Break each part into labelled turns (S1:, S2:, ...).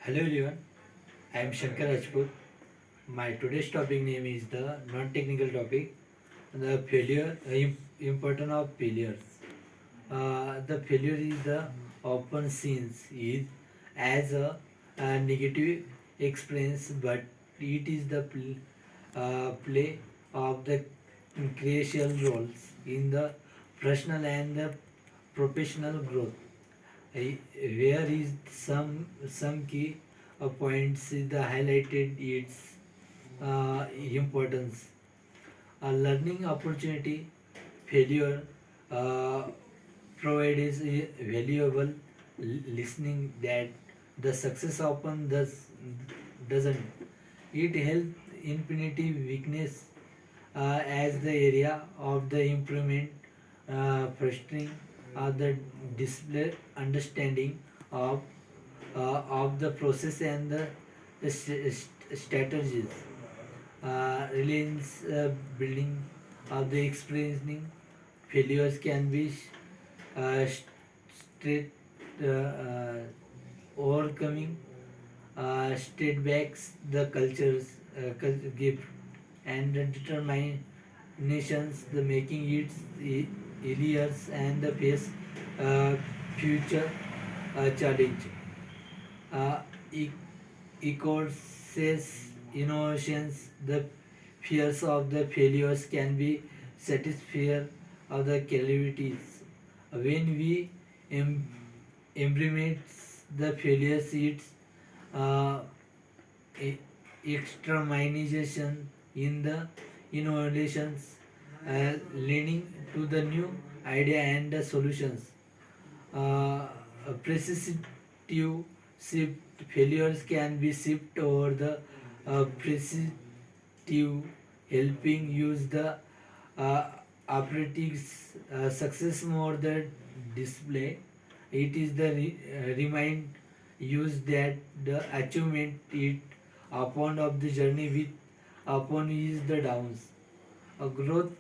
S1: Hello everyone, I am Shankar Rajput. My today's topic name is the non-technical topic, the importance of failures. The failure is the often seen is as a negative experience, but it is the play of the crucial roles in the personal and the professional growth. Where is some key points is the highlighted its importance. A learning opportunity failure uh, provides a valuable listening that the success often doesn't. It helps infinity weakness as the area of the improvement, fostering the display understanding of the process and the strategies. Reliance building of the experiencing failures can be straight overcoming state backs the cultures gift and the determinations the making it easier and the face uh, future challenge. uh, e- Ecourses innovations the fears of the failures can be satisfied of the calamities when we em- implement the failures it's uh, e- extermination in the innovations, leading to the new idea and the solutions. Precisive shift failures can be shifted over the precisive, helping use the uh, operatives success more the display. It is the remind use that the achievement it upon of the journey with upon is the downs. A growth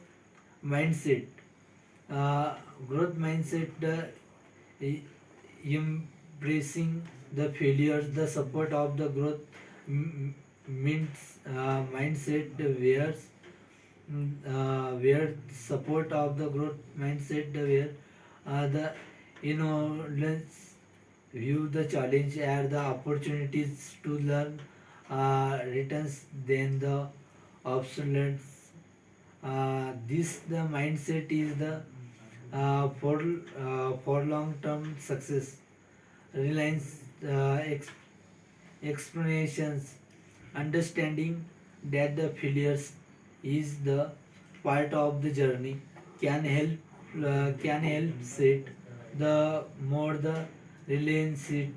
S1: mindset. Uh, Growth mindset e- embracing the failures, the support of the growth means mindset where support of the growth mindset where the innovations view the challenge as the opportunities to learn returns than the obsolescence. This the mindset is the for long term success. Reliance explanations, understanding that the failures is the part of the journey can help set the more the reliance it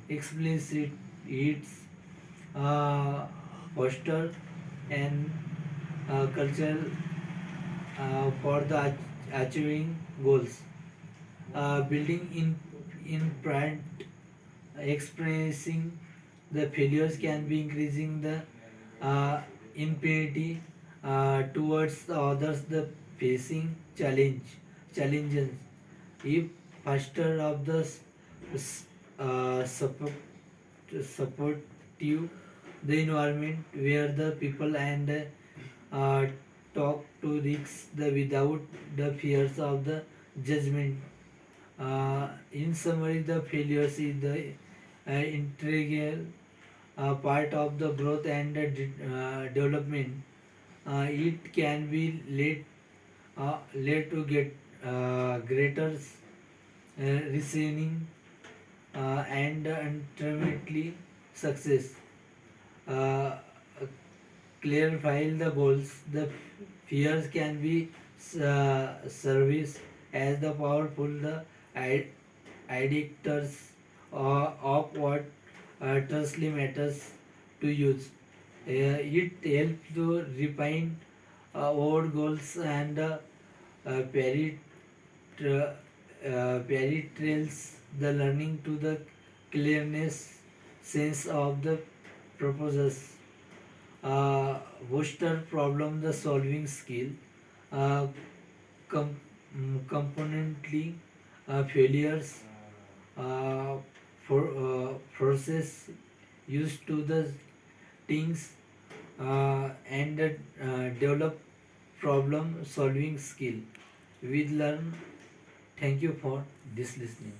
S1: explicit its foster and culture for the achieving goals. Building in print expressing the failures can be increasing the uh, impunity towards the others the facing challenges if faster of the supportive the environment where the people and uh, talk to risks the without the fears of the judgment. In summary, the failures is the integral part of the growth and the development. It can be led to get greater reasoning and ultimately success. Uh, Clarify the goals. The fears can be service as the powerful the i- addictors of what truly matters to use. It helps to refine old goals and parry trails the learning to the clearness sense of the purposes. Booster problem the solving skill. Uh, Componently failures uh, for process used to the things and develop problem solving skill. We learn. Thank you for this listening.